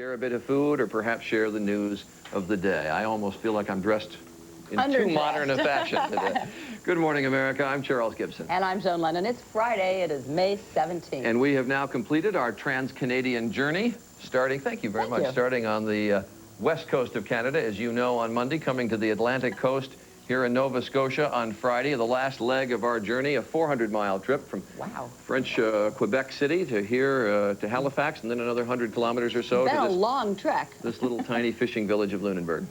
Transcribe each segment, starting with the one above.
share a bit of food, or perhaps share the news of the day. I almost feel like I'm dressed in too modern a fashion today. Good morning, America. I'm Charles Gibson. And I'm Joan Lennon. It's Friday. It is May 17th. And we have now completed our trans-Canadian journey, starting, thank you very much, starting on the west coast of Canada, as you know, on Monday, coming to the Atlantic coast here in Nova Scotia on Friday, the last leg of our journey, a 400-mile trip from French Quebec City to here to Halifax, and then another 100 kilometers or so to this a long trek. This little tiny fishing village of Lunenburg.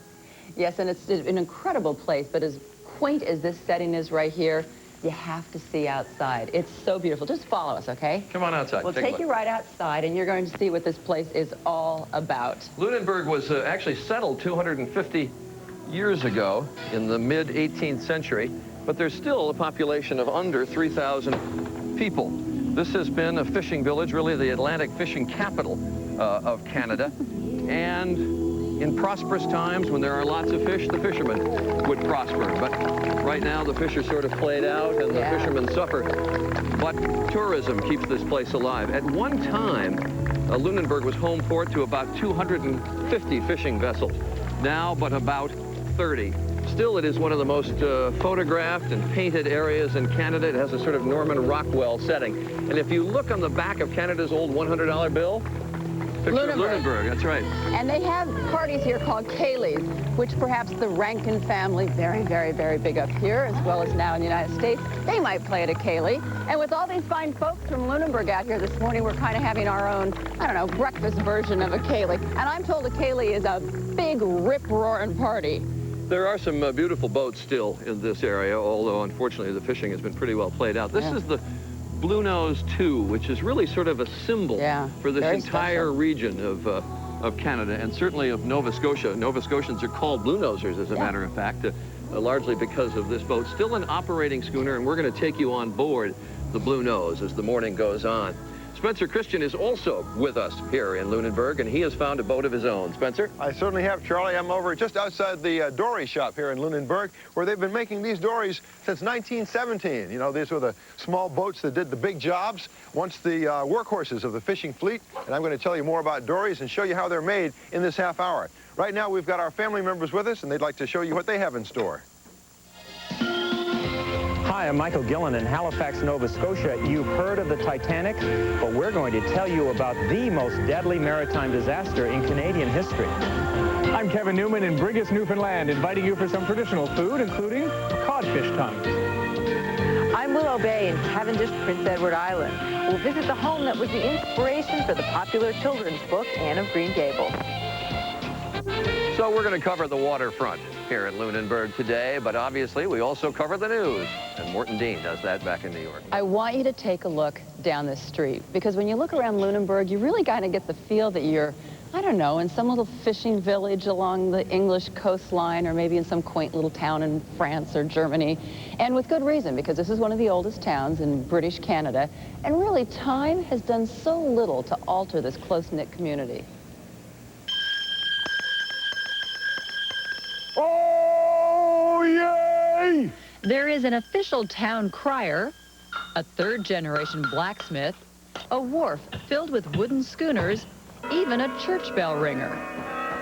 Yes, and it's an incredible place, but as quaint as this setting is right here, you have to see outside. It's so beautiful. Just follow us, okay? Come on outside. We'll take you right outside, and you're going to see what this place is all about. Lunenburg was actually settled 250 years ago in the mid-18th century, but there's still a population of under 3,000 people. This has been a fishing village, really the Atlantic fishing capital of Canada, and in prosperous times, when there are lots of fish, the fishermen would prosper. But right now, the fish are sort of played out, and the fishermen suffer. But tourism keeps this place alive. At one time, Lunenburg was home port to about 250 fishing vessels. Now, but about 30. Still, it is one of the most photographed and painted areas in Canada. It has a sort of Norman Rockwell setting. And if you look on the back of Canada's old $100 bill, picture of Lunenburg, that's right. And they have parties here called Cayleys, which perhaps the Rankin family, very, very, very big up here, as well as now in the United States, they might play at a Cayley. And with all these fine folks from Lunenburg out here this morning, we're kind of having our own, I don't know, breakfast version of a Cayley. And I'm told a Cayley is a big, rip-roaring party. There are some beautiful boats still in this area, although unfortunately the fishing has been pretty well played out. This is the Bluenose 2, which is really sort of a symbol for this entire region of Canada, and certainly of Nova Scotia. Nova Scotians are called Bluenosers, as a matter of fact, largely because of this boat. Still an operating schooner, and we're going to take you on board the Bluenose as the morning goes on. Spencer Christian is also with us here in Lunenburg, and he has found a boat of his own. Spencer? I certainly have, Charlie. I'm over just outside the Dory shop here in Lunenburg, where they've been making these dories since 1917. You know, these were the small boats that did the big jobs, once the workhorses of the fishing fleet. And I'm going to tell you more about dories and show you how they're made in this half hour. Right now, we've got our family members with us, and they'd like to show you what they have in store. Hi, I'm Michael Gillen in Halifax, Nova Scotia. You've heard of the Titanic, but we're going to tell you about the most deadly maritime disaster in Canadian history. I'm Kevin Newman in Brigus, Newfoundland, inviting you for some traditional food, including codfish tongues. I'm Willow Bay in Cavendish, Prince Edward Island. We'll visit the home that was the inspiration for the popular children's book, Anne of Green Gables. So we're going to cover the waterfront here in Lunenburg today, but obviously we also cover the news, and Morton Dean does that back in New York. I want you to take a look down this street, because when you look around Lunenburg, you really kind of get the feel that you're, I don't know, in some little fishing village along the English coastline, or maybe in some quaint little town in France or Germany, and with good reason, because this is one of the oldest towns in British Canada, and really time has done so little to alter this close-knit community. Oh, yay! There is an official town crier, a third-generation blacksmith, a wharf filled with wooden schooners, even a church bell ringer.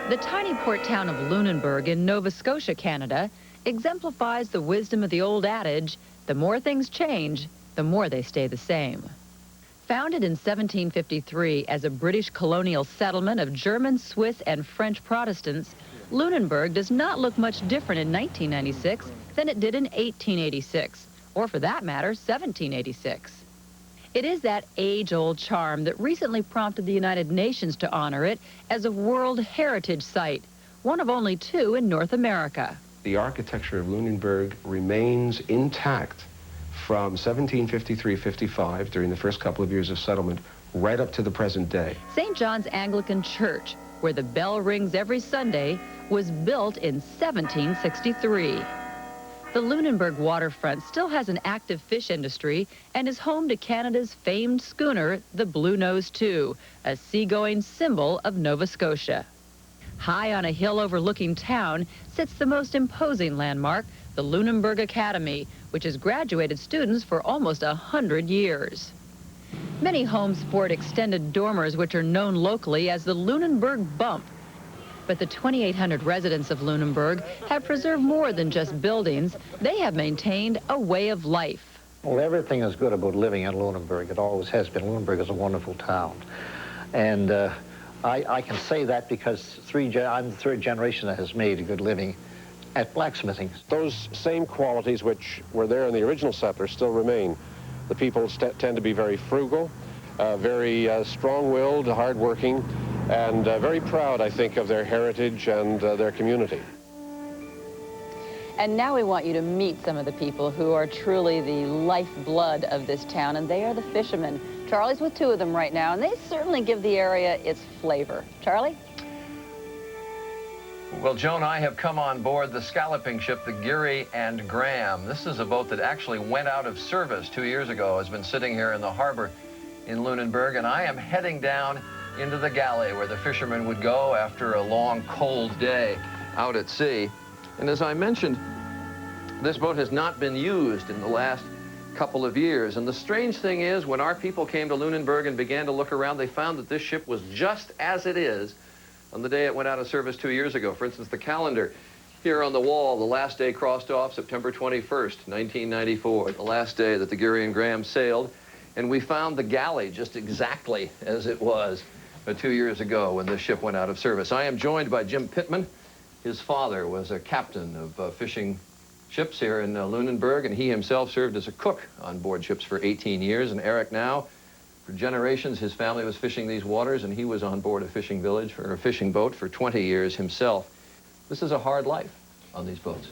The tiny port town of Lunenburg in Nova Scotia, Canada, exemplifies the wisdom of the old adage, the more things change, the more they stay the same. Founded in 1753 as a British colonial settlement of German, Swiss, and French Protestants, Lunenburg does not look much different in 1996 than it did in 1886, or for that matter, 1786. It is that age-old charm that recently prompted the United Nations to honor it as a World Heritage Site, one of only 2 in North America. The architecture of Lunenburg remains intact from 1753-55, during the first couple of years of settlement, right up to the present day. St. John's Anglican Church, where the bell rings every Sunday, was built in 1763. The Lunenburg waterfront still has an active fish industry and is home to Canada's famed schooner, the Bluenose 2, a seagoing symbol of Nova Scotia. High on a hill overlooking town sits the most imposing landmark, the Lunenburg Academy, which has graduated students for almost 100 years. Many homes sport extended dormers, which are known locally as the Lunenburg bump. But the 2,800 residents of Lunenburg have preserved more than just buildings. They have maintained a way of life. Well, everything is good about living in Lunenburg. It always has been. Lunenburg is a wonderful town. And I can say that because I'm the third generation that has made a good living at blacksmithing. Those same qualities which were there in the original settlers still remain. The people tend to be very frugal, very strong-willed, hard-working, and very proud, I think, of their heritage and their community. And now we want you to meet some of the people who are truly the lifeblood of this town, and they are the fishermen. Charlie's with two of them right now, and they certainly give the area its flavor. Charlie? Well, Joan, I have come on board the scalloping ship, the Geary and Graham. This is a boat that actually went out of service 2 years ago, has been sitting here in the harbor in Lunenburg, and I am heading down into the galley where the fishermen would go after a long, cold day out at sea. And as I mentioned, this boat has not been used in the last couple of years. And the strange thing is, when our people came to Lunenburg and began to look around, they found that this ship was just as it is on the day it went out of service 2 years ago. For instance, the calendar here on the wall, the last day crossed off September 21st, 1994, the last day that the Geary and Graham sailed. And we found the galley just exactly as it was 2 years ago when the ship went out of service. I am joined by Jim Pittman. His father was a captain of fishing ships here in Lunenburg, and he himself served as a cook on board ships for 18 years. And Eric now, for generations, his family was fishing these waters, and he was on board a fishing village or a fishing boat for 20 years himself. This is a hard life on these boats.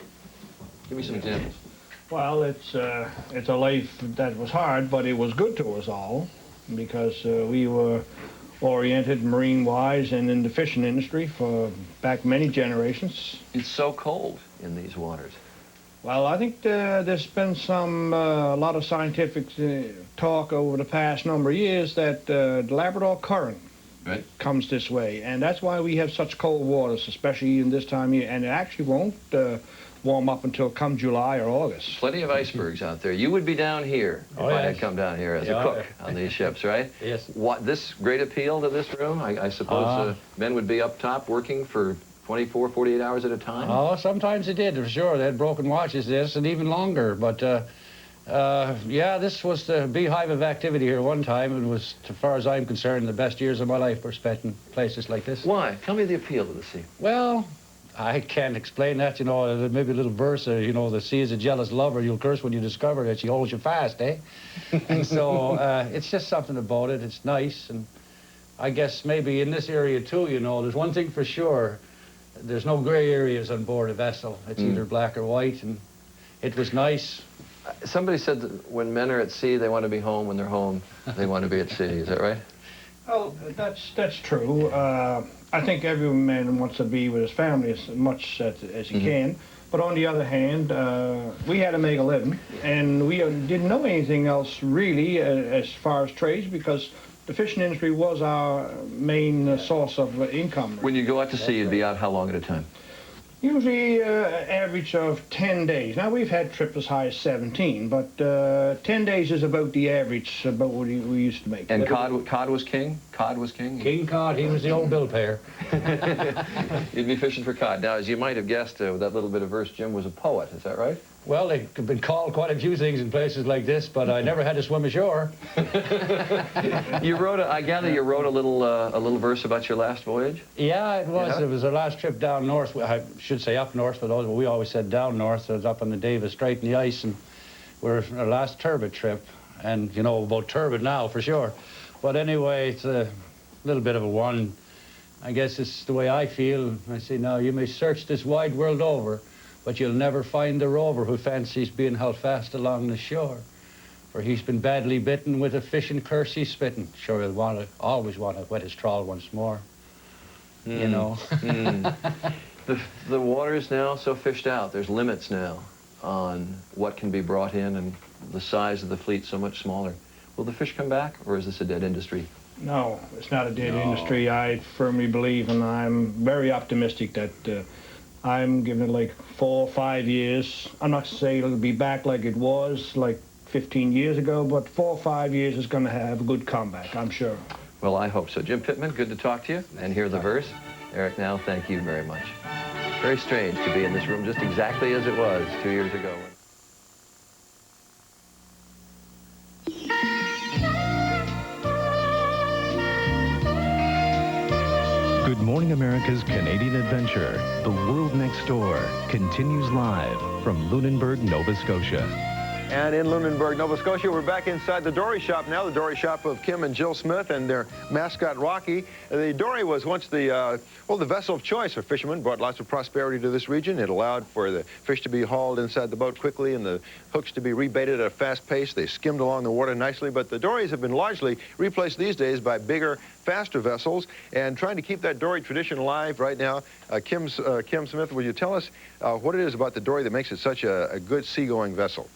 Give me some examples. Well, it's a life that was hard, but it was good to us all because we were oriented marine-wise and in the fishing industry for back many generations. It's so cold in these waters. Well, I think there's been a lot of scientific talk over the past number of years that the Labrador current comes this way, and that's why we have such cold waters, especially in this time of year, and it actually won't warm up until come July or August. Plenty of icebergs out there. You would be down here if I had come down here as a cook on these ships, right? Yes. What, this great appeal to this room? I suppose men would be up top working for 24, 48 hours at a time? Oh, sometimes they did, for sure. They had broken watches, this, and even longer. But, yeah, this was the beehive of activity here one time. It was, as far as I'm concerned, the best years of my life were spent in places like this. Why? Tell me the appeal of the sea. Well, I can't explain that, you know. Maybe a little verse, you know, the sea is a jealous lover. You'll curse when you discover that she holds you fast, eh? And so it's just something about it. It's nice. And I guess maybe in this area, too, you know, there's one thing for sure. There's no gray areas on board a vessel. It's either black or white, and it was nice. Somebody said that when men are at sea, they want to be home. When they're home, they want to be at sea. Is that right? Well, that's true. I think every man wants to be with his family as much as he can. But on the other hand, we had to make a living, and we didn't know anything else really as far as trades, because the fishing industry was our main source of income. When you go out to sea, you'd be out how long at a time? Usually average of 10 days. Now, we've had trips as high as 17, but 10 days is about the average, about what we used to make. And cod was king? Cod was king? King cod, he was the old bill payer. You'd be fishing for cod. Now, as you might have guessed, with that little bit of verse, Jim was a poet. Is that right? Well, they've been called quite a few things in places like this, but I never had to swim ashore. You wrote, I gather you wrote a little verse about your last voyage? Yeah, it was. Yeah? It was our last trip down north. I should say up north, but we always said down north. So it was up on the Davis Strait in the ice, and we're our last turbot trip. And you know about turbot now, for sure. But anyway, it's a little bit of a one. I guess it's the way I feel. I say, now, you may search this wide world over, but you'll never find the rover who fancies being held fast along the shore. For he's been badly bitten with a fishing curse he's spitting. Sure, he'll always want to wet his trawl once more. You know. The water's now so fished out. There's limits now on what can be brought in, and the size of the fleet so much smaller. Will the fish come back, or is this a dead industry? No, it's not a dead industry. I firmly believe, and I'm very optimistic that I'm giving it like 4 or 5 years. I'm not saying it'll be back like it was like 15 years ago, but 4 or 5 years is going to have a good comeback, I'm sure. Well, I hope so. Jim Pittman, good to talk to you and hear the verse. Eric Now, thank you very much. Very strange to be in this room just exactly as it was 2 years ago. Good Morning America's Canadian Adventure, The World Next Door, continues live from Lunenburg, Nova Scotia. And in Lunenburg, Nova Scotia, we're back inside the Dory shop now, the Dory shop of Kim and Jill Smith and their mascot, Rocky. The Dory was once the vessel of choice for fishermen, brought lots of prosperity to this region. It allowed for the fish to be hauled inside the boat quickly and the hooks to be rebaited at a fast pace. They skimmed along the water nicely, but the Dories have been largely replaced these days by bigger, faster vessels, and trying to keep that Dory tradition alive right now. Kim Smith, will you tell us what it is about the Dory that makes it such a good seagoing vessel?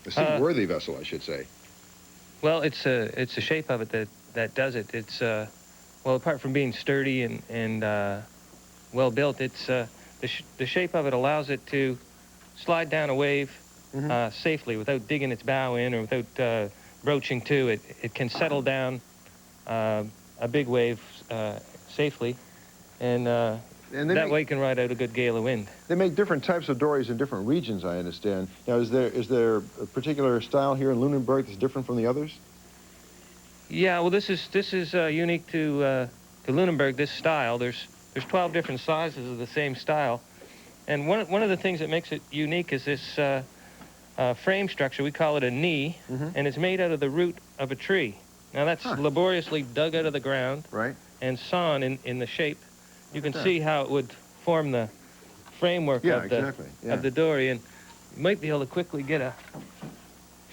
A seaworthy vessel, I should say. Well, it's the shape of it that does it. It's well, apart from being sturdy and well built, it's the shape of it allows it to slide down a wave safely without digging its bow in or without broaching to. It can settle down a big wave safely, and that way you can ride out a good gale of wind. They make different types of dories in different regions, I understand. Now, is there a particular style here in Lunenburg that's different from the others? Yeah, well, this is unique to Lunenburg. This style. There's 12 different sizes of the same style, and one of the things that makes it unique is this frame structure. We call it a knee, and it's made out of the root of a tree. Now that's laboriously dug out of the ground, and sawn in the shape. You can see how it would form the framework of the Dory, and you might be able to quickly get a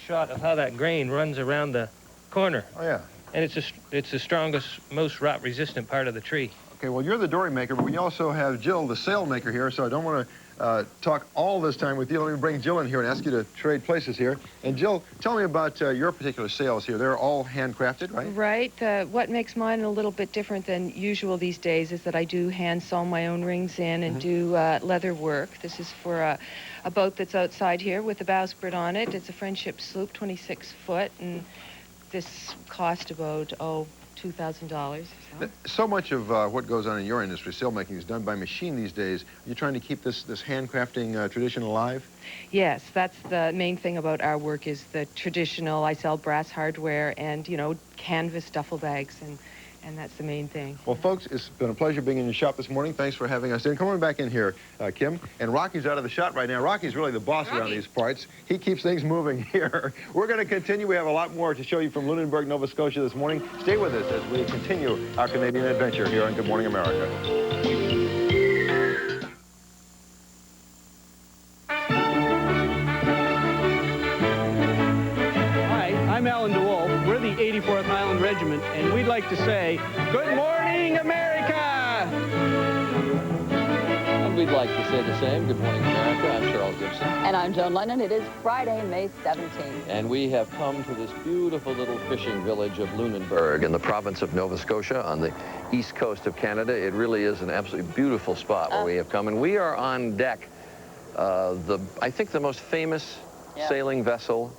shot of how that grain runs around the corner. Oh, yeah. And it's the strongest, most rot-resistant part of the tree. Okay, well, you're the Dory maker, but we also have Jill, the sail maker, here, so I don't want to talk all this time with you. Let me bring Jill in here and ask you to trade places here. And Jill, tell me about your particular sails here. They're all handcrafted, right? Right. What makes mine a little bit different than usual these days is that I do hand sew my own rings in and do leather work. This is for a boat that's outside here with a bowsprit on it. It's a Friendship sloop, 26 foot, and this cost about, $2,000 or so. So much of what goes on in your industry, sailmaking, is done by machine these days. Are you trying to keep this handcrafting tradition alive? Yes, that's the main thing about our work is the traditional. I sell brass hardware and, canvas duffel bags, and that's the main thing. Well, folks, it's been a pleasure being in your shop this morning. Thanks for having us in. Come on back in here, Kim. And Rocky's out of the shot right now. Rocky's really the boss around these parts. He keeps things moving here. We're going to continue. We have a lot more to show you from Lunenburg, Nova Scotia this morning. Stay with us as we continue our Canadian adventure here on Good Morning America. I'm Alan DeWolf. We're the 84th Highland Regiment, and we'd like to say, Good morning, America! And we'd like to say the same. Good morning, America. I'm Charles Gibson. And I'm Joan Lennon. It is Friday, May 17th. And we have come to this beautiful little fishing village of Lunenburg in the province of Nova Scotia on the east coast of Canada. It really is an absolutely beautiful spot where we have come. And we are on deck, I think the most famous sailing vessel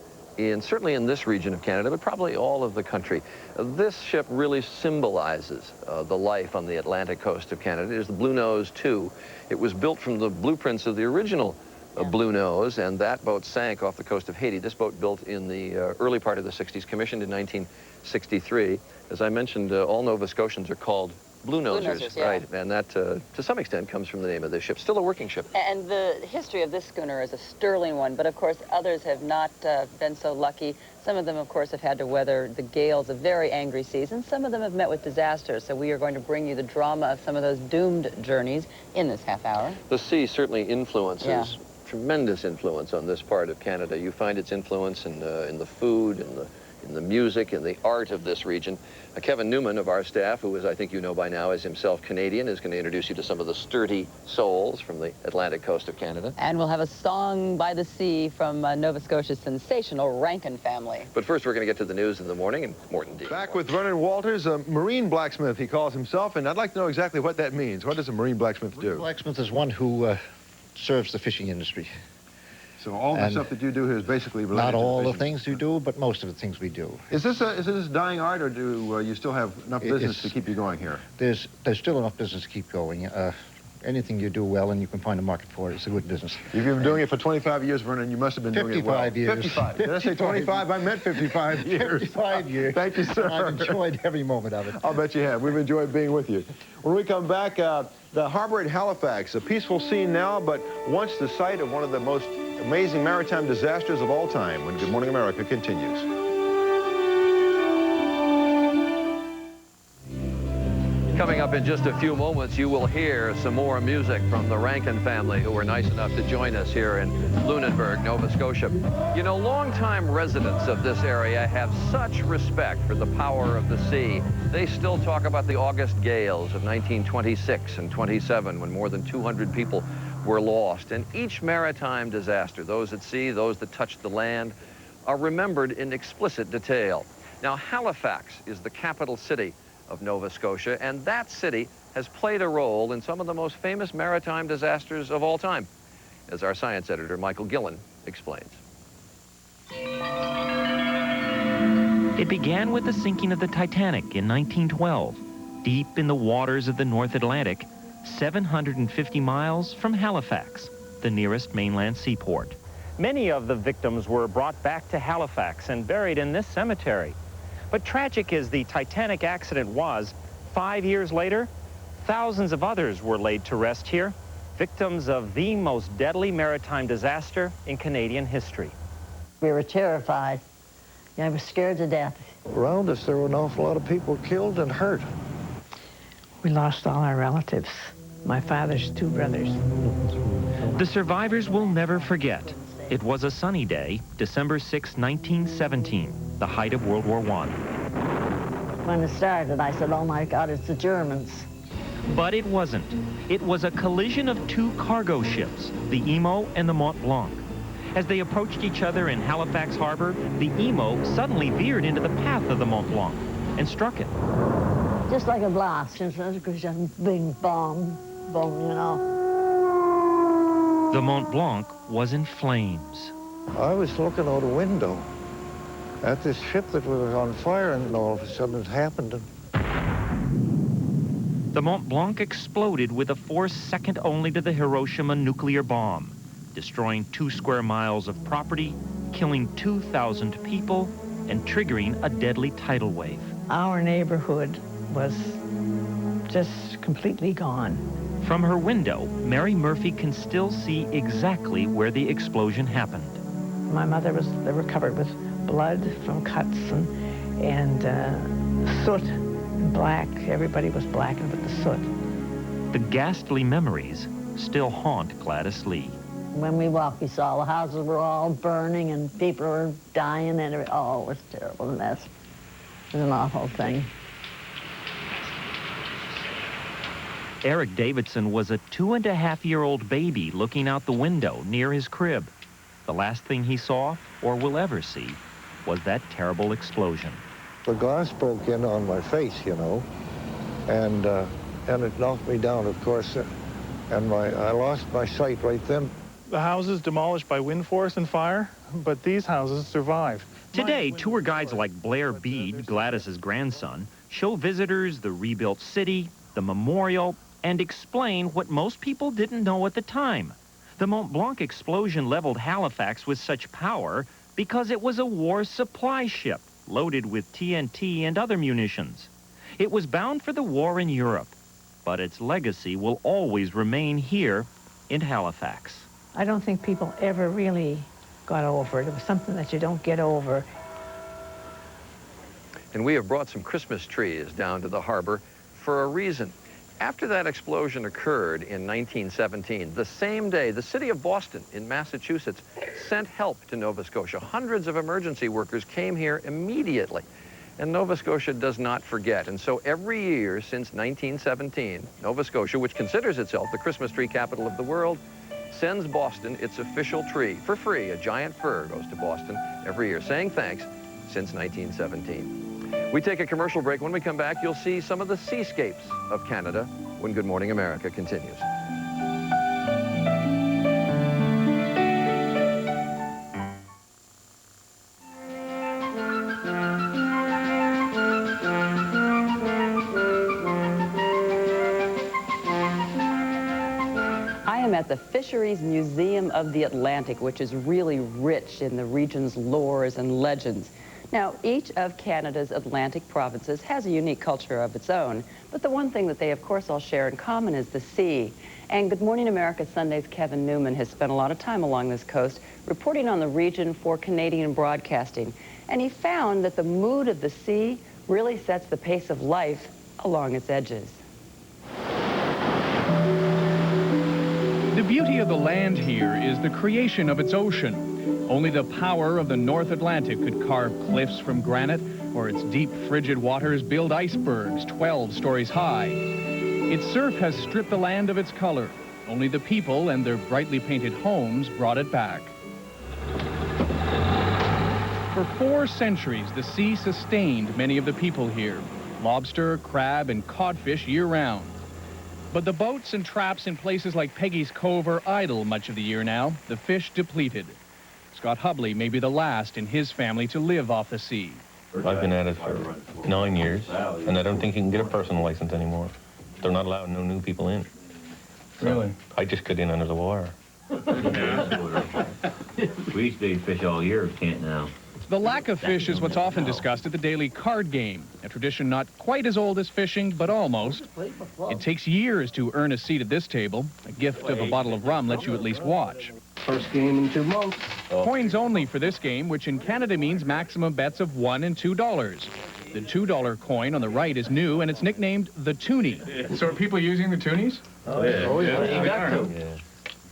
certainly in this region of Canada, but probably all of the country. This ship really symbolizes the life on the Atlantic coast of Canada. It is the Bluenose II. It was built from the blueprints of the original Bluenose, and that boat sank off the coast of Haiti. This boat built in the early part of the 60s, commissioned in 1963. As I mentioned, all Nova Scotians are called Bluenosers, right? And that, to some extent, comes from the name of this ship. Still a working ship. And the history of this schooner is a sterling one, but of course others have not been so lucky. Some of them, of course, have had to weather the gales of very angry seas, and some of them have met with disaster. So we are going to bring you the drama of some of those doomed journeys in this half hour. The sea certainly influences, tremendous influence on this part of Canada. You find its influence in the food, in the music, in the art of this region. Kevin Newman of our staff, who, as I think you know by now, is himself Canadian, is going to introduce you to some of the sturdy souls from the Atlantic coast of Canada. And we'll have a song by the sea from Nova Scotia's sensational Rankin family. But first, we're going to get to the news in the morning, and Morton D. Back with Vernon Walters, a marine blacksmith, he calls himself, and I'd like to know exactly what that means. What does a marine blacksmith do? Marine blacksmith is one who serves the fishing industry. So all the stuff that you do here is basically related not to all the the things you do, but most of the things we do. Is this dying art, or do you still have enough business to keep you going here? There's still enough business to keep going. Anything you do well and you can find a market for it, it's a good business. You've been doing it for 25 years, Vernon. You must have been doing it well. 55 years. 55. Did I say 25? I meant 55 years. 55 years. Thank you, sir. I've enjoyed every moment of it. I'll bet you have. We've enjoyed being with you. When we come back, the harbor at Halifax, a peaceful scene now, but once the site of one of the most amazing maritime disasters of all time, when Good Morning America continues. Coming up in just a few moments, you will hear some more music from the Rankin family, who were nice enough to join us here in Lunenburg, Nova Scotia. You know, longtime residents of this area have such respect for the power of the sea. They still talk about the August gales of 1926 and 27, when more than 200 people were lost. And each maritime disaster, those at sea, those that touched the land, are remembered in explicit detail. Now, Halifax is the capital city of Nova Scotia, and that city has played a role in some of the most famous maritime disasters of all time, as our science editor, Michael Gillen, explains. It began with the sinking of the Titanic in 1912, deep in the waters of the North Atlantic, 750 miles from Halifax, the nearest mainland seaport. Many of the victims were brought back to Halifax and buried in this cemetery. But tragic as the Titanic accident was, 5 years later, thousands of others were laid to rest here, victims of the most deadly maritime disaster in Canadian history. We were terrified. I was scared to death. Around us, there were an awful lot of people killed and hurt. We lost all our relatives, my father's 2 brothers. The survivors will never forget. It was a sunny day, December 6, 1917, the height of World War I. When it started, I said, oh my God, it's the Germans. But it wasn't. It was a collision of 2 cargo ships, the Emo and the Mont Blanc. As they approached each other in Halifax Harbor, the Emo suddenly veered into the path of the Mont Blanc and struck it. Just like a blast, just a big bomb, you know. The Mont Blanc was in flames. I was looking out a window at this ship that was on fire, and all of a sudden it happened. The Mont Blanc exploded with a force second only to the Hiroshima nuclear bomb, destroying 2 square miles of property, killing 2,000 people, and triggering a deadly tidal wave. Our neighborhood was just completely gone. From her window, Mary Murphy can still see exactly where the explosion happened. My mother they were covered with blood from cuts and soot and black. Everybody was blackened with the soot. The ghastly memories still haunt Gladys Lee. When we walked, we saw the houses were all burning and people were dying, and it was terrible, a mess. It was an awful thing. Eric Davidson was a 2.5-year-old baby looking out the window near his crib. The last thing he saw, or will ever see, was that terrible explosion. The glass broke in on my face, you know, and it knocked me down, of course, and I lost my sight right then. The houses demolished by wind force and fire, but these houses survived. Today, tour guides like Blair Bede, Gladys's grandson, show visitors the rebuilt city, the memorial, and explain what most people didn't know at the time. The Mont Blanc explosion leveled Halifax with such power because it was a war supply ship loaded with TNT and other munitions. It was bound for the war in Europe, but its legacy will always remain here in Halifax. I don't think people ever really got over it. It was something that you don't get over. And we have brought some Christmas trees down to the harbor for a reason. After that explosion occurred in 1917, the same day, the city of Boston in Massachusetts sent help to Nova Scotia. Hundreds of emergency workers came here immediately. And Nova Scotia does not forget. And so every year since 1917, Nova Scotia, which considers itself the Christmas tree capital of the world, sends Boston its official tree for free. A giant fir goes to Boston every year, saying thanks since 1917. We take a commercial break. When we come back, you'll see some of the seascapes of Canada when Good Morning America continues. am at the Fisheries Museum of the Atlantic, which is really rich in the region's lores and legends. Now, each of Canada's Atlantic provinces has a unique culture of its own, but the one thing that they, of course, all share in common is the sea. And Good Morning America Sunday's Kevin Newman has spent a lot of time along this coast reporting on the region for Canadian broadcasting. And he found that the mood of the sea really sets the pace of life along its edges. The beauty of the land here is the creation of its ocean. Only the power of the North Atlantic could carve cliffs from granite, or its deep, frigid waters build icebergs 12 stories high. Its surf has stripped the land of its color. Only the people and their brightly painted homes brought it back. For 4 centuries, the sea sustained many of the people here. Lobster, crab, and codfish year-round. But the boats and traps in places like Peggy's Cove are idle much of the year now, the fish depleted. Scott Hubley may be the last in his family to live off the sea. I've been at it for 9 years, and I don't think you can get a personal license anymore. They're not allowing no new people in. So Really? I just got in under the wire. We used to fish all year, can't now. The lack of fish is what's often discussed at the daily card game, a tradition not quite as old as fishing, but almost. It takes years to earn a seat at this table. A gift of a bottle of rum lets you at least watch. First game in 2 months. Coins only for this game, which in Canada means maximum bets of $1 and $2. The $2 coin on the right is new, and it's nicknamed the toonie. So are people using the toonies? Oh, yeah. Oh, yeah. You got to. Yeah.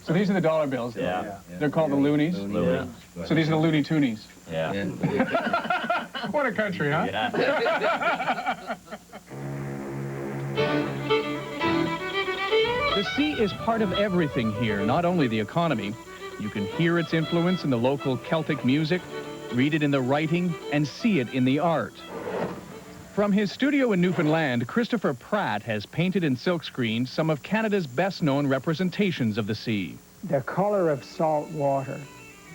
So these are the dollar bills? Yeah. They're called the loonies? Yeah. So these are the Looney Toonies? Yeah. What a country, huh? Yeah. The sea is part of everything here, not only the economy. You can hear its influence in the local Celtic music, read it in the writing, and see it in the art. From his studio in Newfoundland, Christopher Pratt has painted and silkscreened some of Canada's best-known representations of the sea. The color of salt water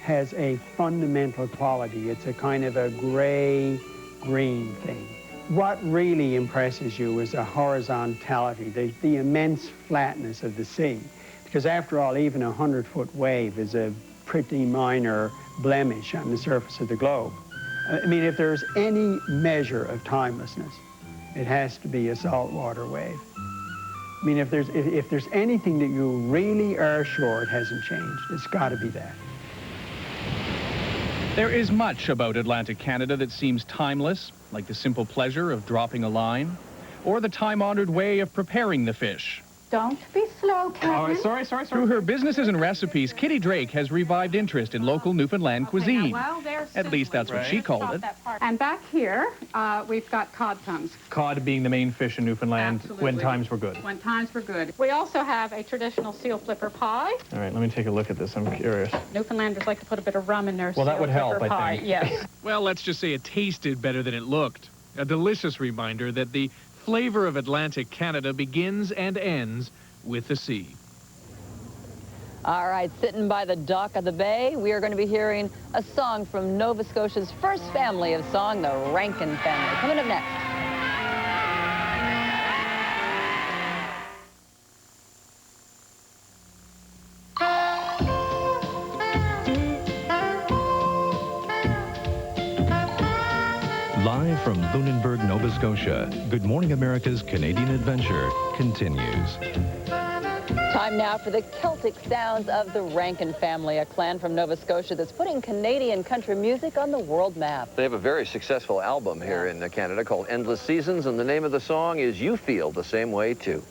has a fundamental quality. It's a kind of a gray-green thing. What really impresses you is the horizontality, the immense flatness of the sea. Because after all, even a 100-foot wave is a pretty minor blemish on the surface of the globe. I mean, if there's any measure of timelessness, it has to be a saltwater wave. I mean, if there's anything that you really are sure it hasn't changed, it's got to be that. There is much about Atlantic Canada that seems timeless, like the simple pleasure of dropping a line, or the time-honored way of preparing the fish. Don't be slow, Kevin. Oh, sorry. Through her businesses and recipes, Kitty Drake has revived interest in local Newfoundland cuisine. At least that's what she called it. And back here, we've got cod tongues. Cod being the main fish in Newfoundland when times were good. When times were good. We also have a traditional seal flipper pie. All right, let me take a look at this. I'm curious. Newfoundlanders like to put a bit of rum in their Well, that would help, flipper pie. I think. Yes. Well, let's just say it tasted better than it looked. A delicious reminder that the flavor of Atlantic Canada begins and ends with the sea. All right, sitting by the dock of the bay, we are going to be hearing a song from Nova Scotia's first family of song, the Rankin family. Coming up next. Live from Lunenburg, Nova Scotia, Good Morning America's Canadian Adventure continues. Time now for the Celtic sounds of the Rankin family, a clan from Nova Scotia that's putting Canadian country music on the world map. They have a very successful album here in Canada called Endless Seasons, and the name of the song is You Feel the Same Way Too.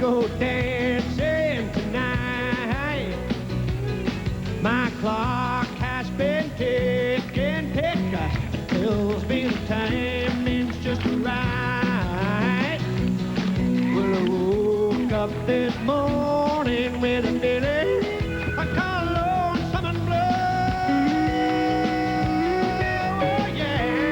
Go dancing tonight. My clock has been ticking, tick. Tells me the timing's just right. Well, I woke up this morning with a feeling I call lonesome and blue. Oh, yeah.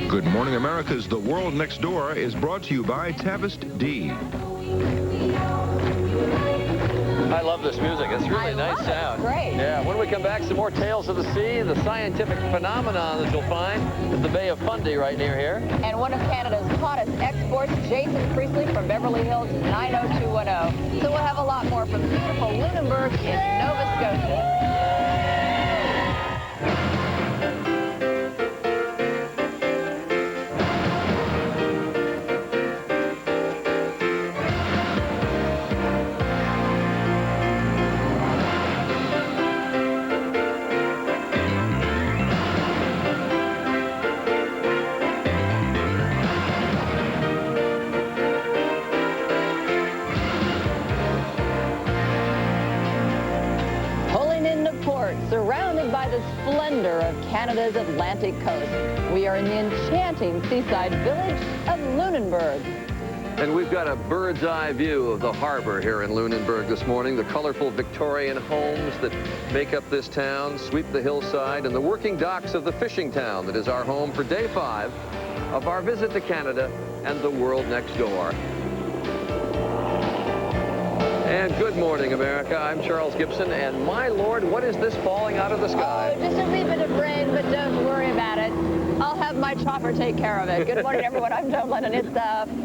Good Morning America's The World Next Door is brought to you by Tavist D. I love this music. It's really nice sound. Great. Yeah, when we come back, some more tales of the sea, the scientific phenomenon that you'll find at the Bay of Fundy right near here. And one of Canada's hottest exports, Jason Priestley from Beverly Hills 90210. So we'll have a lot more from beautiful Lunenburg in Nova Scotia. Surrounded by the splendor of Canada's Atlantic coast, we are in the enchanting seaside village of Lunenburg. And we've got a bird's eye view of the harbor here in Lunenburg this morning. The colorful Victorian homes that make up this town sweep the hillside, and the working docks of the fishing town that is our home for day 5 of our visit to Canada and the world next door. And good morning, America. I'm Charles Gibson, and my Lord, what is this falling out of the sky? Oh, just a wee bit of rain, but don't worry about it. I'll have my chopper take care of it. Good morning, everyone. I'm Joan Lennon. It's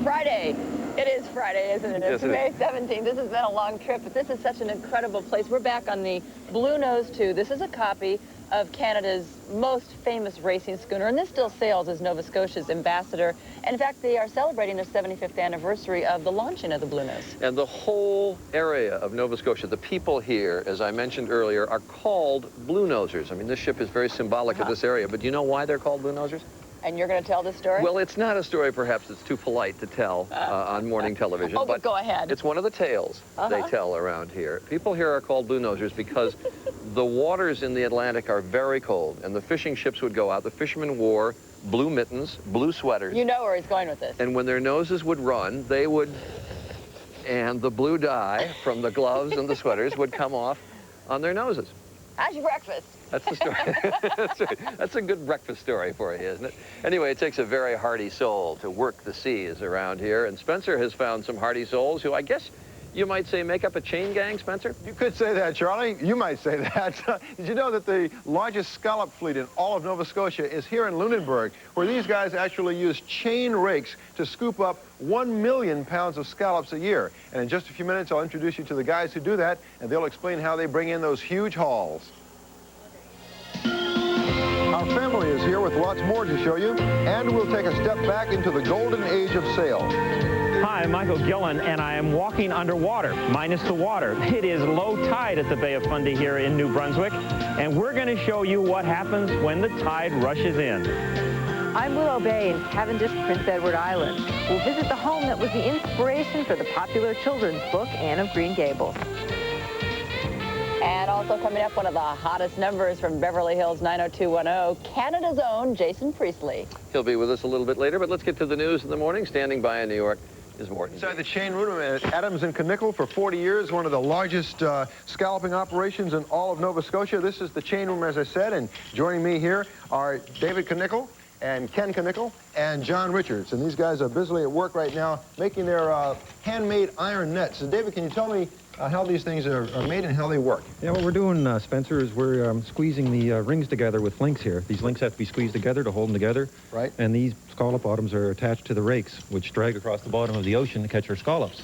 Friday. It is Friday, isn't it? It's May 17th. This has been a long trip, but this is such an incredible place. We're back on the Bluenose 2. This is a copy of Canada's most famous racing schooner, and this still sails as Nova Scotia's ambassador. And in fact, they are celebrating the 75th anniversary of the launching of the Bluenose. And the whole area of Nova Scotia, the people here, as I mentioned earlier, are called Bluenosers. I mean, this ship is very symbolic of this area, but do you know why they're called Bluenosers? And you're going to tell this story? Well, it's not a story perhaps that's too polite to tell on morning television. Oh, but go ahead. It's one of the tales they tell around here. People here are called Bluenosers because the waters in the Atlantic are very cold, and the fishing ships would go out. The fishermen wore blue mittens, blue sweaters. You know where he's going with this. And when their noses would run, they would, and the blue dye from the gloves and the sweaters would come off on their noses. How's your breakfast? That's the story. That's right. That's a good breakfast story for you, isn't it? Anyway, it takes a very hardy soul to work the seas around here, and Spencer has found some hardy souls who I guess you might say make up a chain gang, Spencer? You could say that, Charlie. You might say that. Did you know that the largest scallop fleet in all of Nova Scotia is here in Lunenburg, where these guys actually use chain rakes to scoop up 1 million pounds of scallops a year. And in just a few minutes, I'll introduce you to the guys who do that, and they'll explain how they bring in those huge hauls. Our family is here with lots more to show you, and we'll take a step back into the golden age of sail. Hi, I'm Michael Gillen, and I am walking underwater, minus the water. It is low tide at the Bay of Fundy here in New Brunswick, and we're going to show you what happens when the tide rushes in. I'm Willow Bay in Cavendish, Prince Edward Island. We'll visit the home that was the inspiration for the popular children's book, Anne of Green Gables. And also coming up, one of the hottest numbers from Beverly Hills 90210, Canada's own Jason Priestley. He'll be with us a little bit later, but let's get to the news in the morning. Standing by in New York, is Morton. Inside the chain room at Adams and Knickel for 40 years, one of the largest scalloping operations in all of Nova Scotia. This is the chain room, as I said, and joining me here are David Knickel and Ken Knickel and John Richards. And these guys are busily at work right now making their handmade iron nets. So David, can you tell me how these things are made and how they work? Yeah, what we're doing, Spencer, is we're squeezing the rings together with links here. These links have to be squeezed together to hold them together. Right. And these scallop bottoms are attached to the rakes, which drag across the bottom of the ocean to catch our scallops.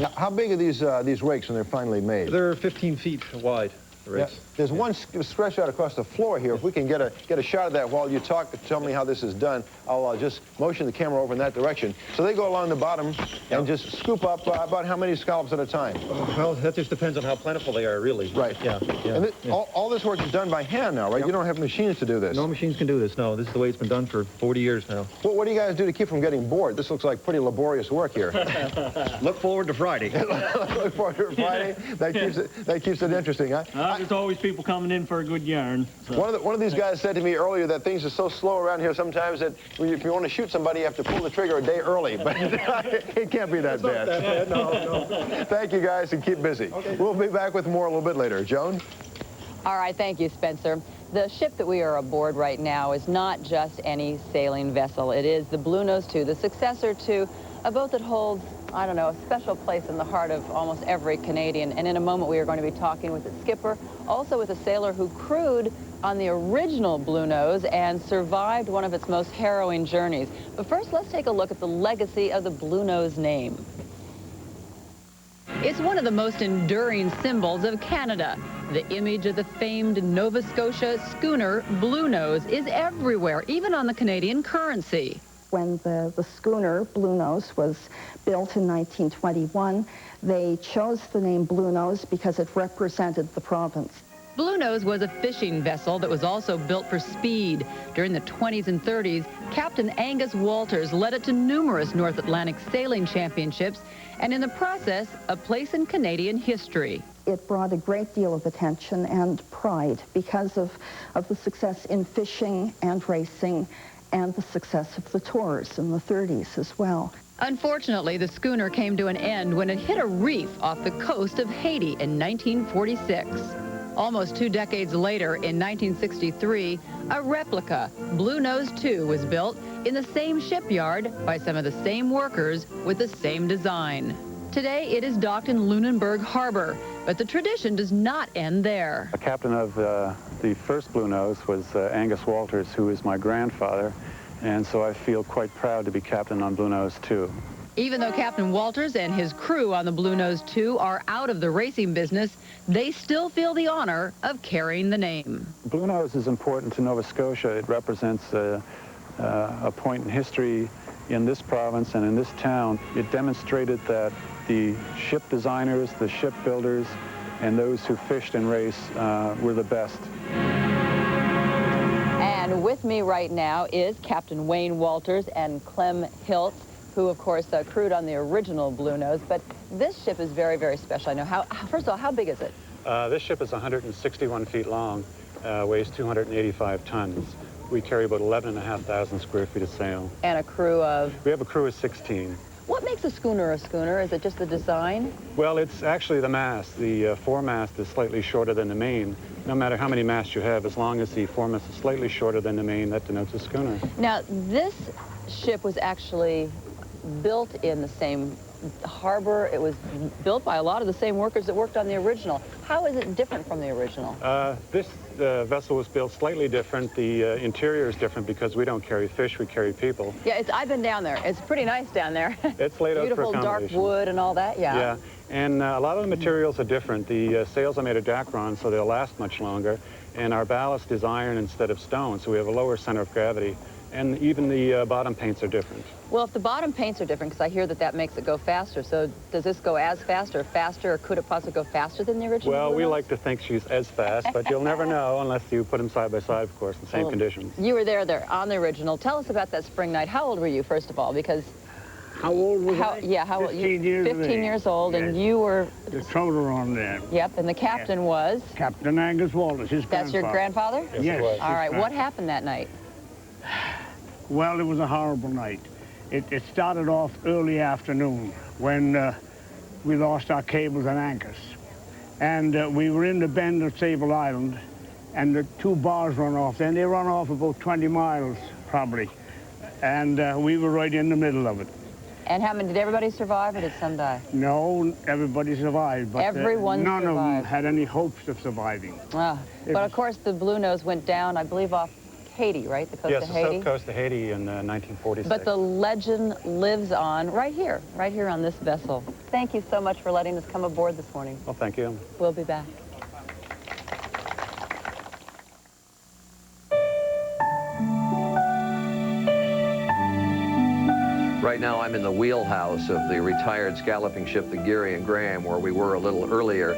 Now, how big are these rakes when they're finally made? They're 15 feet wide, the rakes. Yeah. There's one stretched out across the floor here. If we can get a shot of that while you talk, tell me how this is done, I'll just motion the camera over in that direction. So they go along the bottom and just scoop up about how many scallops at a time? Well, that just depends on how plentiful they are, really. Right. Yeah. And all this work is done by hand now, right? You don't have machines to do this. No machines can do this, no. This is the way it's been done for 40 years now. What do you guys do to keep from getting bored? This looks like pretty laborious work here. Look forward to Friday. Look forward to Friday. That keeps it interesting, huh? There's always people coming in for a good yarn. So. One of these guys said to me earlier that things are so slow around here sometimes that if you want to shoot somebody, you have to pull the trigger a day early. But it can't be that bad. No. Thank you, guys, and keep busy. Okay. We'll be back with more a little bit later. Joan? All right, thank you, Spencer. The ship that we are aboard right now is not just any sailing vessel. It is the Bluenose 2, the successor to a boat that holds, I don't know, a special place in the heart of almost every Canadian. And in a moment, we are going to be talking with its skipper, also with a sailor who crewed on the original Bluenose and survived one of its most harrowing journeys. But first, let's take a look at the legacy of the Bluenose name. It's one of the most enduring symbols of Canada. The image of the famed Nova Scotia schooner Bluenose is everywhere, even on the Canadian currency. When the schooner Bluenose was built in 1921, they chose the name Bluenose because it represented the province. Bluenose was a fishing vessel that was also built for speed. During the 20s and 30s, Captain Angus Walters led it to numerous North Atlantic sailing championships, and in the process, a place in Canadian history. It brought a great deal of attention and pride because of the success in fishing and racing and the success of the tours in the 30s as well. Unfortunately, the schooner came to an end when it hit a reef off the coast of Haiti in 1946. Almost 2 decades later, in 1963, a replica, Bluenose 2, was built in the same shipyard by some of the same workers with the same design. Today, it is docked in Lunenburg Harbor, but the tradition does not end there. The captain of the first Bluenose was Angus Walters, who is my grandfather, and so I feel quite proud to be captain on Bluenose 2. Even though Captain Walters and his crew on the Bluenose 2 are out of the racing business, they still feel the honor of carrying the name. Bluenose is important to Nova Scotia. It represents a point in history in this province and in this town. It demonstrated that the ship designers, the ship builders, and those who fished and raced were the best. And with me right now is Captain Wayne Walters and Clem Hiltz, who, of course, crewed on the original Bluenose. But this ship is very, very special. I know. First of all, how big is it? This ship is 161 feet long, weighs 285 tons. We carry about 11,500 square feet of sail. And a crew of? We have a crew of 16. What makes a schooner a schooner? Is it just the design? Well, it's actually the mast. The foremast is slightly shorter than the main. No matter how many masts you have, as long as the foremast is slightly shorter than the main, that denotes a schooner. Now, this ship was actually built in the same harbor. It was built by a lot of the same workers that worked on the original. How is it different from the original? This vessel was built slightly different. The interior is different because we don't carry fish, we carry people. Yeah, I've been down there. It's pretty nice down there. It's laid out for beautiful dark wood and all that, yeah. Yeah, and a lot of the materials are different. The sails are made of Dacron, so they'll last much longer. And our ballast is iron instead of stone, so we have a lower center of gravity. And even the bottom paints are different. Well, if the bottom paints are different, because I hear that makes it go faster, so does this go as fast or faster, or could it possibly go faster than the original? Well, we like to think she's as fast, but you'll never know unless you put them side by side, of course, in the same conditions. You were there on the original. Tell us about that spring night. How old were you, first of all? Because how old was I? Yeah, how old? 15 years 15 years old, yes. And you were the toter on that. Yep, and the captain was Captain Angus Walters, his grandfather. That's your grandfather? Yes. All right. What happened that night? Well, it was a horrible night. It started off early afternoon when we lost our cables and anchors. And we were in the bend of Sable Island, and the two bars run off. Then they run off about 20 miles, probably. And we were right in the middle of it. And how many, did everybody survive or did some die? No, everybody survived, but Everyone none survived. of them had any hopes of surviving. Ah, but of course the Bluenose went down, I believe, off Haiti, right? The coast Yes, of the Haiti? south coast of Haiti in 1946. But the legend lives on right here on this vessel. Thank you so much for letting us come aboard this morning. Well, thank you. We'll be back. Right now, I'm in the wheelhouse of the retired scalloping ship, the Geary and Graham, where we were a little earlier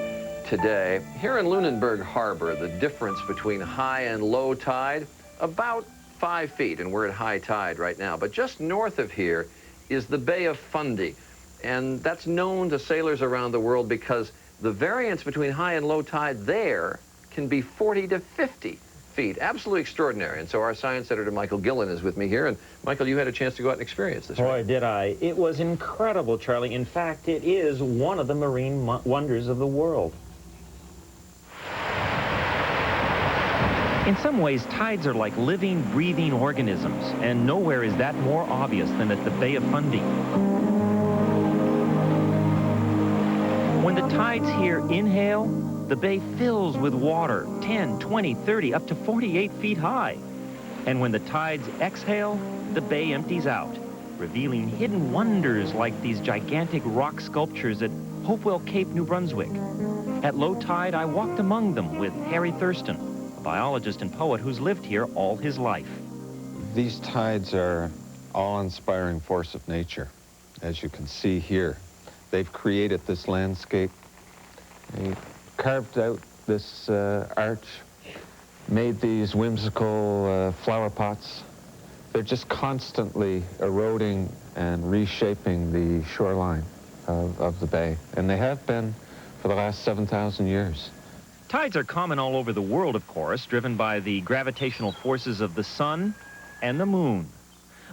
today. Here in Lunenburg Harbor, the difference between high and low tide, about 5 feet, and we're at high tide right now. But just north of here is the Bay of Fundy, and that's known to sailors around the world because the variance between high and low tide there can be 40 to 50 feet. Absolutely extraordinary. And so our science editor, Michael Gillen, is with me here. And Michael, you had a chance to go out and experience this, right? Boy, did I. It was incredible, Charlie. In fact, it is one of the marine wonders of the world. In some ways, tides are like living, breathing organisms, and nowhere is that more obvious than at the Bay of Fundy. When the tides here inhale, the bay fills with water, 10, 20, 30, up to 48 feet high. And when the tides exhale, the bay empties out, revealing hidden wonders like these gigantic rock sculptures at Hopewell Cape, New Brunswick. At low tide, I walked among them with Harry Thurston, a biologist and poet who's lived here all his life. These tides are awe-inspiring force of nature, as you can see here. They've created this landscape. They carved out this arch, made these whimsical flower pots. They're just constantly eroding and reshaping the shoreline of the bay, and they have been for the last 7,000 years. Tides are common all over the world, of course, driven by the gravitational forces of the sun and the moon.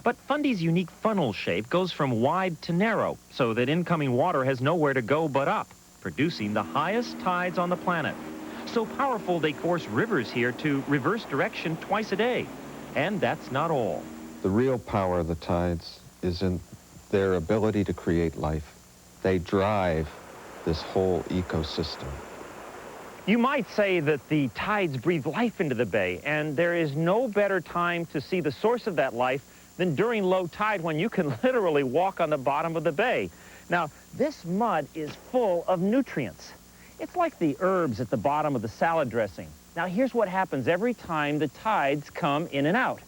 But Fundy's unique funnel shape goes from wide to narrow, so that incoming water has nowhere to go but up, producing the highest tides on the planet. So powerful they force rivers here to reverse direction twice a day. And that's not all. The real power of the tides is in their ability to create life. They drive this whole ecosystem. You might say that the tides breathe life into the bay, and there is no better time to see the source of that life than during low tide, when you can literally walk on the bottom of the bay. Now, this mud is full of nutrients. It's like the herbs at the bottom of the salad dressing. Now, here's what happens every time the tides come in and out.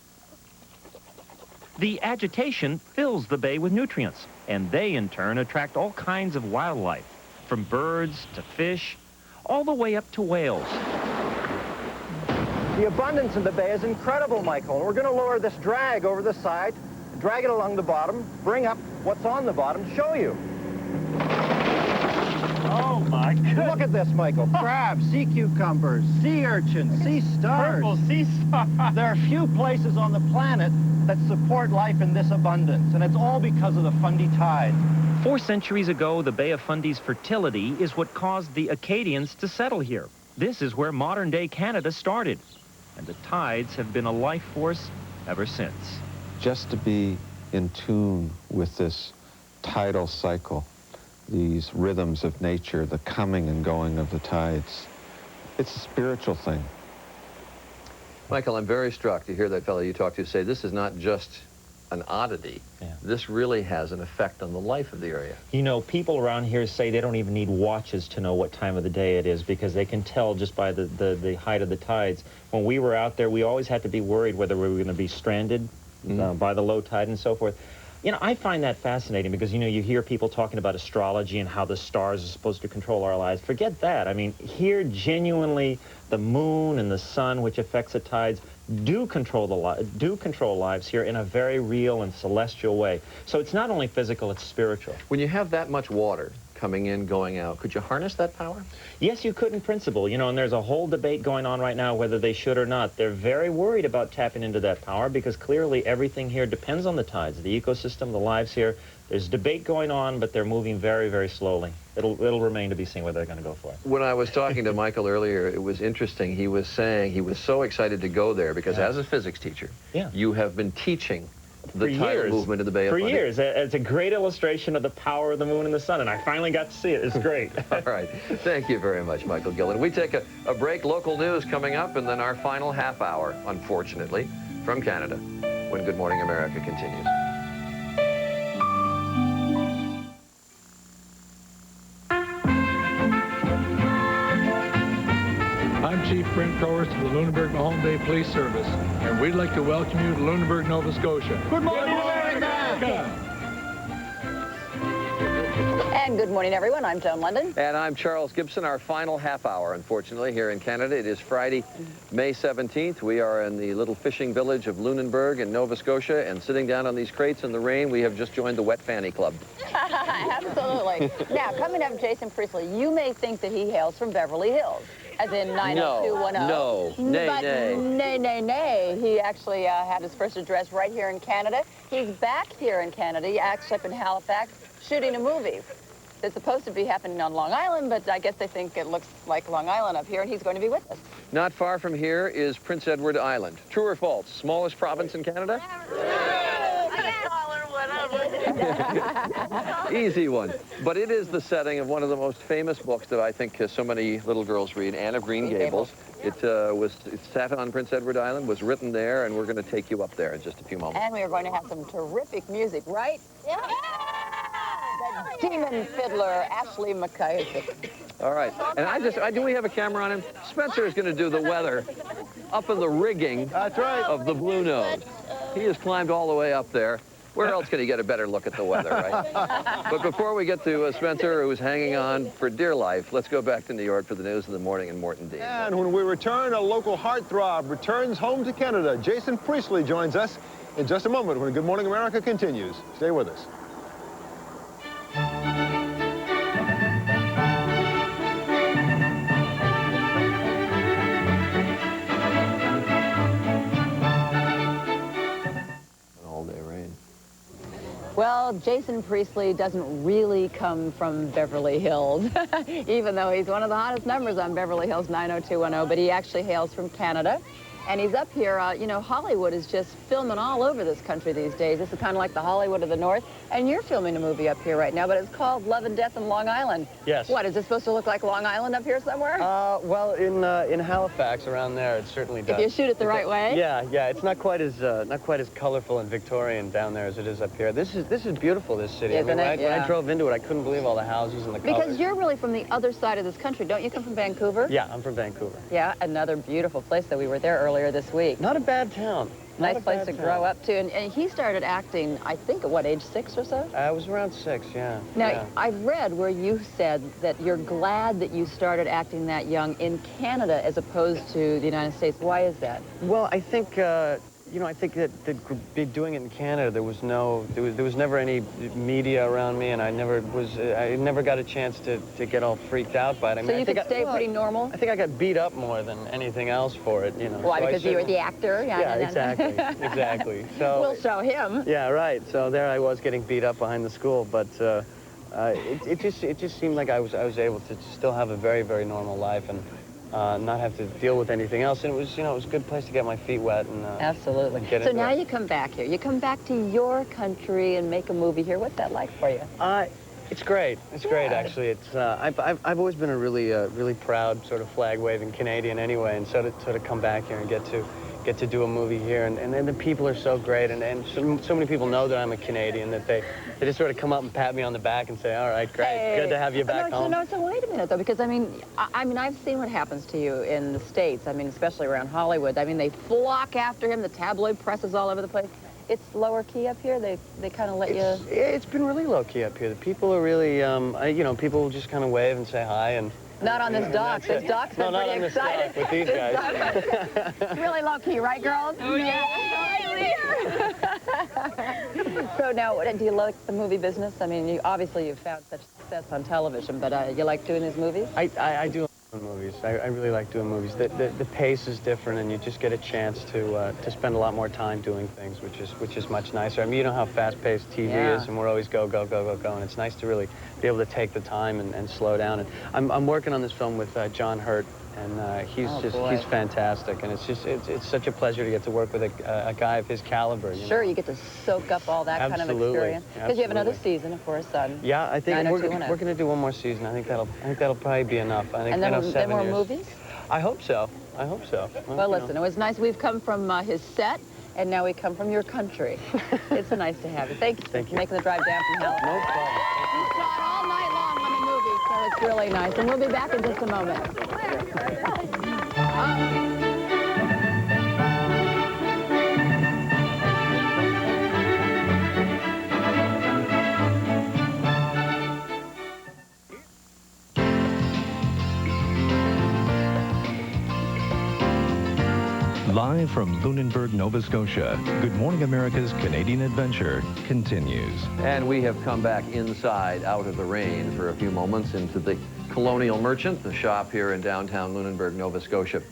The agitation fills the bay with nutrients, and they, in turn, attract all kinds of wildlife, from birds to fish, all the way up to whales. The abundance in the bay is incredible, Michael. And we're going to lower this drag over the side, drag it along the bottom, bring up what's on the bottom, show you. Oh, my goodness. Look at this, Michael. Crabs, sea cucumbers, sea urchins, sea stars. Purple sea stars. There are few places on the planet that support life in this abundance, and it's all because of the Fundy tide. 4 centuries ago, the Bay of Fundy's fertility is what caused the Acadians to settle here. This is where modern-day Canada started, and the tides have been a life force ever since. Just to be in tune with this tidal cycle, these rhythms of nature, the coming and going of the tides, it's a spiritual thing. Michael, I'm very struck to hear that fellow you talked to say this is not just an oddity. Yeah. This really has an effect on the life of the area. You know, people around here say they don't even need watches to know what time of the day it is, because they can tell just by the height of the tides. When we were out there, we always had to be worried whether we were going to be stranded by the low tide and so forth. You know, I find that fascinating because, you know, you hear people talking about astrology and how the stars are supposed to control our lives. Forget that. I mean, here, genuinely, the moon and the sun, which affects the tides, do control lives here in a very real and celestial way. So it's not only physical, it's spiritual. When you have that much water coming in, going out. Could you harness that power? Yes, you could in principle, you know, and there's a whole debate going on right now whether they should or not. They're very worried about tapping into that power because clearly everything here depends on the tides, the ecosystem, the lives here. There's debate going on, but they're moving very, very slowly. It'll remain to be seen whether they're going to go for it. When I was talking to Michael earlier, it was interesting. He was saying he was so excited to go there because as a physics teacher, you have been teaching the tidal movement in the Bay of Fundy. For years. It's a great illustration of the power of the moon and the sun, and I finally got to see it. It's great. All right. Thank you very much, Michael Gillen. We take a break. Local news coming up, and then our final half hour, unfortunately, from Canada, when Good Morning America continues. I'm Chief Brent Crowers of the Lunenburg Mahone Bay Police Service, and we'd like to welcome you to Lunenburg, Nova Scotia. Good morning, America! And good morning, everyone. I'm Joan London. And I'm Charles Gibson. Our final half hour, unfortunately, here in Canada. It is Friday, May 17th. We are in the little fishing village of Lunenburg in Nova Scotia, and sitting down on these crates in the rain, we have just joined the Wet Fanny Club. Absolutely. Now, coming up, Jason Priestley, you may think that he hails from Beverly Hills, as in 90210. No, Nay. He actually had his first address right here in Canada. He's back here in Canada. He actually up in Halifax shooting a movie. It's supposed to be happening on Long Island, but I guess they think it looks like Long Island up here, and he's going to be with us. Not far from here is Prince Edward Island. True or false? Smallest province in Canada? Easy one. But it is the setting of one of the most famous books that I think so many little girls read, Anne of Green Gables. It's set on Prince Edward Island, was written there, and we're going to take you up there in just a few moments. And we are going to have some terrific music, right? Yeah. The demon fiddler, Ashley McIsaac. All right. And do we have a camera on him? Spencer is going to do the weather up in the rigging of the Bluenose. He has climbed all the way up there. Where else can he get a better look at the weather, right? But before we get to Spencer, who's hanging on for dear life, let's go back to New York for the news of the morning and Morton Dean. And when we return, a local heartthrob returns home to Canada. Jason Priestley joins us in just a moment when Good Morning America continues. Stay with us. Well, Jason Priestley doesn't really come from Beverly Hills, even though he's one of the hottest numbers on Beverly Hills 90210, but he actually hails from Canada. And he's up here, you know, Hollywood is just filming all over this country these days. This is kind of like the Hollywood of the North. And you're filming a movie up here right now, but it's called Love and Death in Long Island. Yes. What, is it supposed to look like Long Island up here somewhere? Well, in Halifax, around there, it certainly does. If you shoot it the right way? Yeah. It's not quite as colorful and Victorian down there as it is up here. This is beautiful, this city. Isn't when it? I drove into it, I couldn't believe all the houses and the colors. Because you're really from the other side of this country. Don't you come from Vancouver? Yeah, I'm from Vancouver. Yeah, another beautiful place that we were there earlier this week. Not a bad town. Nice place to grow up to. And he started acting, I think, at what, age 6 or so? I was around 6, yeah. Now, I've read where you said that you're glad that you started acting that young in Canada as opposed to the United States. Why is that? Well, I think, you know, I think that doing it in Canada, there was never any media around me, and I never got a chance to get all freaked out by it. I mean, so you could stay pretty normal? I think I got beat up more than anything else for it, you know. Why, because you were the actor? Yeah, exactly, exactly. So we'll show him. Yeah, right. So there I was getting beat up behind the school, but it just seemed like I was able to still have a very, very normal life and not have to deal with anything else. And it was, you know, it was a good place to get my feet wet and absolutely. So now you come back here. You come back to your country and make a movie here. What's that like for you? It's great. It's great, actually. It's I've always been a really proud sort of flag-waving Canadian anyway, and so to come back here and get to do a movie here, and then the people are so great, and so many people know that I'm a Canadian that they just sort of come up and pat me on the back and say, all right, great, good to have you back home. So wait a minute, though, because I mean, I've seen what happens to you in the States. I mean, especially around Hollywood. I mean, they flock after him, the tabloid presses all over the place. It's lower key up here? They kind of let you... It's been really low key up here. The people are really, you know, people just kind of wave and say hi and... Not on this dock. This dock's been pretty excited. With these guys. Really low key, right, girls? Oh, yeah. here. So now, do you like the movie business? I mean, obviously you've found such success on television, but you like doing these movies? I do like doing movies. I really like doing movies. The pace is different, and you just get a chance to spend a lot more time doing things, which is much nicer. I mean, you know how fast-paced TV is, and we're always go, go, go, go, go, and it's nice to really be able to take the time and slow down. And I'm working on this film with John Hurt, and he's fantastic, and it's such a pleasure to get to work with a guy of his caliber. Sure, you get to soak up all that kind of experience. Because you have another season, of course, on Yeah, I think we're going to do one more season. I think that'll probably be enough. I think and then, 7 then more years. movies? I hope so. I hope so. Well, listen, it was nice. We've come from his set, and now we come from your country. It's nice to have you. Thank you for making the drive down from Halifax. No problem. We saw it all night long on the movie, so it's really nice. And we'll be back in just a moment. Live from Lunenburg, Nova Scotia, Good Morning America's Canadian Adventure continues. And we have come back inside, out of the rain for a few moments, into the Colonial Merchant, the shop here in downtown Lunenburg, Nova Scotia.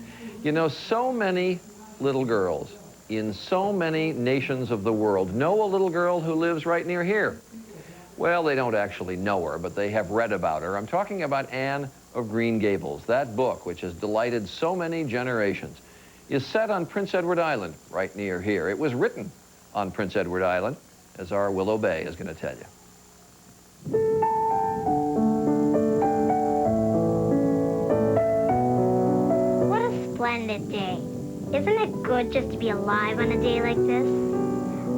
You know, so many little girls in so many nations of the world know a little girl who lives right near here. Well, they don't actually know her, but they have read about her. I'm talking about Anne of Green Gables. That book, which has delighted so many generations, is set on Prince Edward Island, right near here. It was written on Prince Edward Island, as our Willow Bay is going to tell you. What a splendid day. Isn't it good just to be alive on a day like this?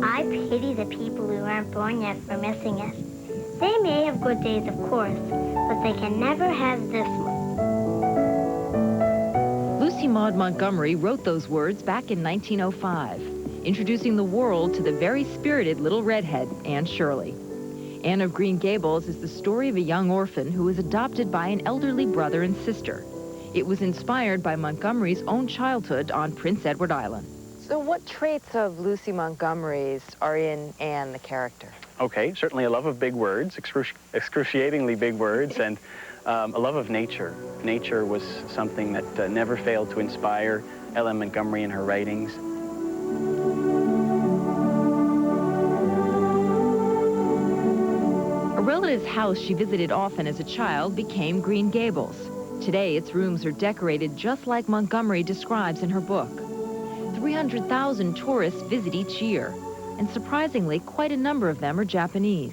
I pity the people who aren't born yet for missing it. They may have good days, of course, but they can never have this one. Lucy Maud Montgomery wrote those words back in 1905, introducing the world to the very spirited little redhead, Anne Shirley. Anne of Green Gables is the story of a young orphan who was adopted by an elderly brother and sister. It was inspired by Montgomery's own childhood on Prince Edward Island. So what traits of Lucy Montgomery's are in Anne, the character? Okay, certainly a love of big words, excruciatingly big words, and a love of nature. Nature was something that never failed to inspire Ellen Montgomery in her writings. A relative's house she visited often as a child became Green Gables. Today, its rooms are decorated just like Montgomery describes in her book. 300,000 tourists visit each year, and surprisingly, quite a number of them are Japanese.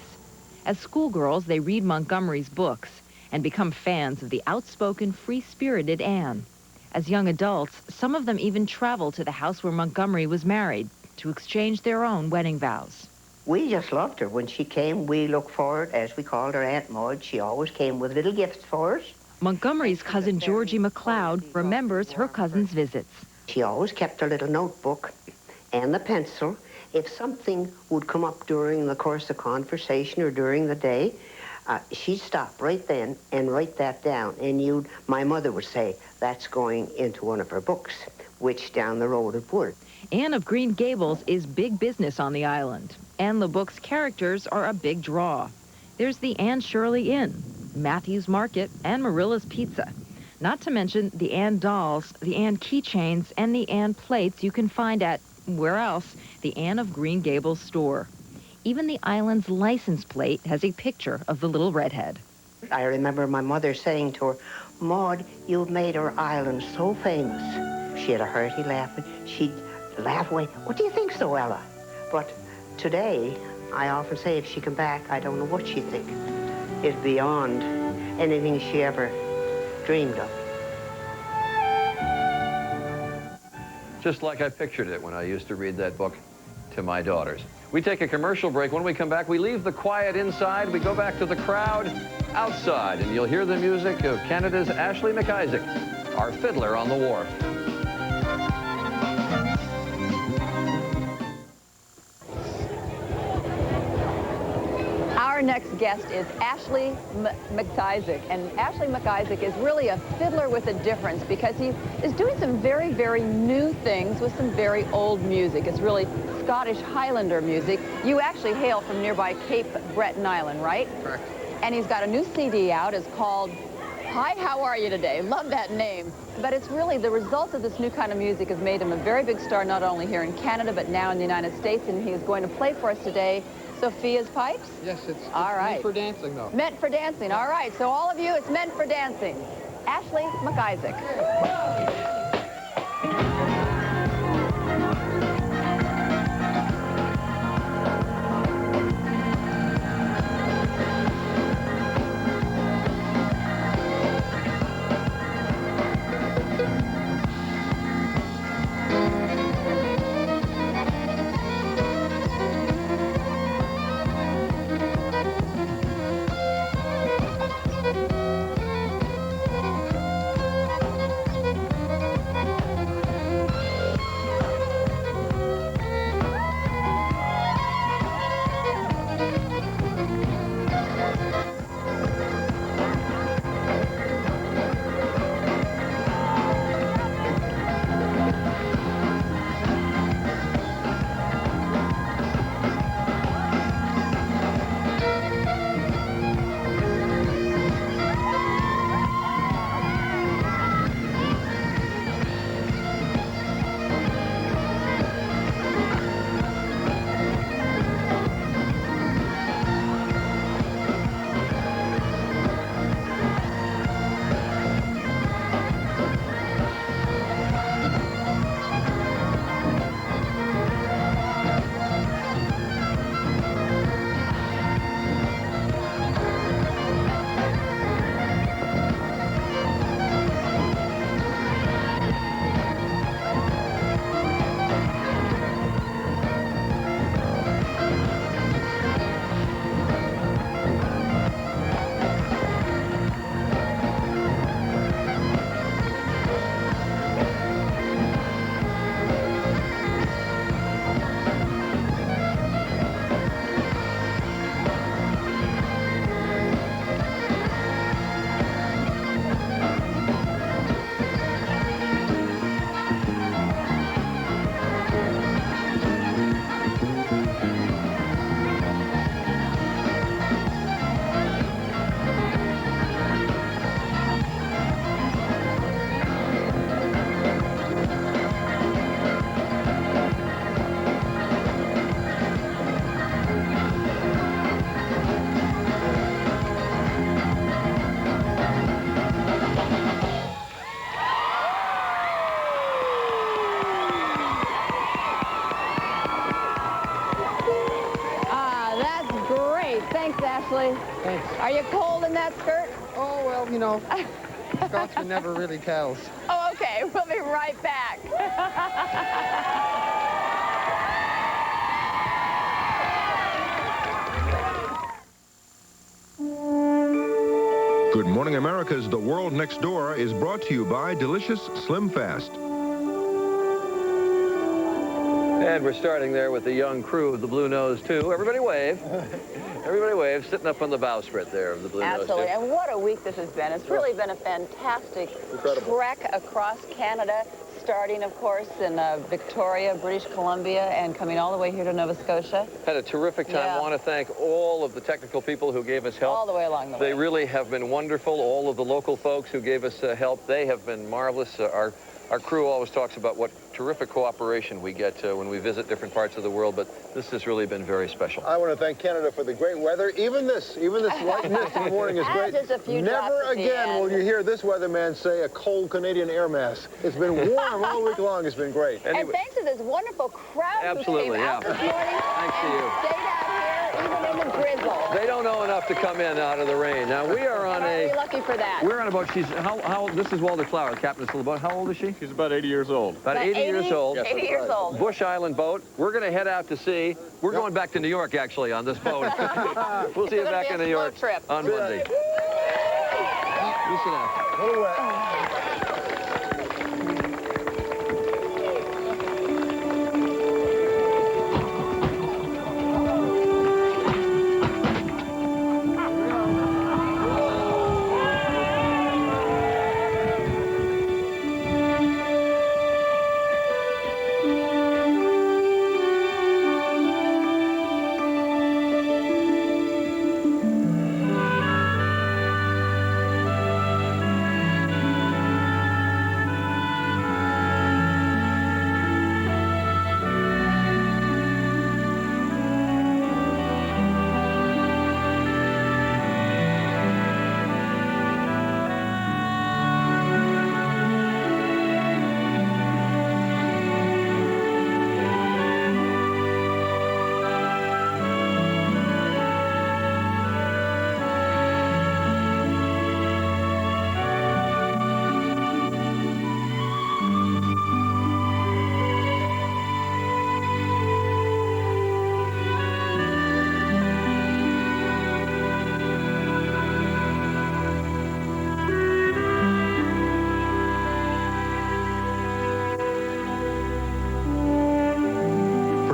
As schoolgirls, they read Montgomery's books and become fans of the outspoken, free-spirited Anne. As young adults, some of them even travel to the house where Montgomery was married to exchange their own wedding vows. We just loved her. When she came, we looked forward, as we called her Aunt Maud. She always came with little gifts for us. Montgomery's cousin Georgie MacLeod remembers her cousin's visits. She always kept her little notebook and the pencil. If something would come up during the course of conversation or during the day, she'd stop right then and write that down. And my mother would say, that's going into one of her books, which down the road it would. Anne of Green Gables is big business on the island, and the book's characters are a big draw. There's the Anne Shirley Inn, Matthew's Market, and Marilla's Pizza. Not to mention the Anne dolls, the Anne keychains, and the Anne plates you can find at, where else, the Anne of Green Gables store. Even the island's license plate has a picture of the little redhead. I remember my mother saying to her, Maud, you've made our island so famous. She had a hearty laugh. She'd laugh away. What do you think so, Ella? But today, I often say if she come back, I don't know what she'd think. It's beyond anything she ever dreamed of. Just like I pictured it when I used to read that book to my daughters. We take a commercial break. When we come back, we leave the quiet inside. We go back to the crowd outside, and you'll hear the music of Canada's Ashley McIsaac, our fiddler on the wharf. Our next guest is Ashley McIsaac. And Ashley McIsaac is really a fiddler with a difference because he is doing some very, very new things with some very old music. It's really Scottish Highlander music. You actually hail from nearby Cape Breton Island, right? Correct. And he's got a new CD out. It's called Hi, How Are You Today? Love that name. But it's really the result of this new kind of music has made him a very big star, not only here in Canada, but now in the United States. And he is going to play for us today Sophia's Pipes? Yes, it's all right. meant for dancing, though. Meant for dancing. All right. So all of you, it's meant for dancing. Ashley McIsaac. Thanks, Ashley. Thanks. Are you cold in that skirt? Oh, well, you know, Scotsman never really tells. Oh, okay. We'll be right back. Good Morning America's The World Next Door is brought to you by Delicious Slim Fast. And we're starting there with the young crew of the Bluenose 2. Everybody wave. Everybody wave, sitting up on the bowsprit there of the Bluenose 2. Absolutely. And what a week this has been. It's really been a fantastic trek across Canada, starting, of course, in Victoria, British Columbia, and coming all the way here to Nova Scotia. Had a terrific time. I want to thank all of the technical people who gave us help. All the way along the way. They really have been wonderful. All of the local folks who gave us help, they have been marvelous. Our crew always talks about what terrific cooperation we get when we visit different parts of the world, but this has really been very special. I want to thank Canada for the great weather. Even this white mist in the morning is great. Just a few Never drops again will you hear this weatherman say a cold Canadian air mass. It's been warm all week long. It's been great. Anyway. And thanks to this wonderful crowd who came out this morning Thanks to you. Stayed out here, even in the drizzle. They don't know enough to come in out of the rain. Now, we are on Very lucky for that. We're on a boat. She's, how old? This is Walter Flower, the captain of the boat. How old is she? She's about 80 years old. About 80 years old. Yes, 80 years old. Bush Island boat. We're going to head out to sea. We're going back to New York, actually, on this boat. We'll see you back in New York on Monday. Listen up.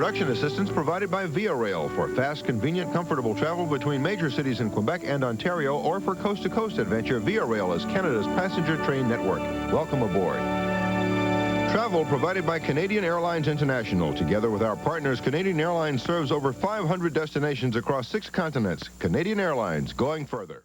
Production assistance provided by Via Rail for fast, convenient, comfortable travel between major cities in Quebec and Ontario, or for coast-to-coast adventure. Via Rail is Canada's passenger train network. Welcome aboard. Travel provided by Canadian Airlines International. Together with our partners, Canadian Airlines serves over 500 destinations across 6 continents. Canadian Airlines, going further.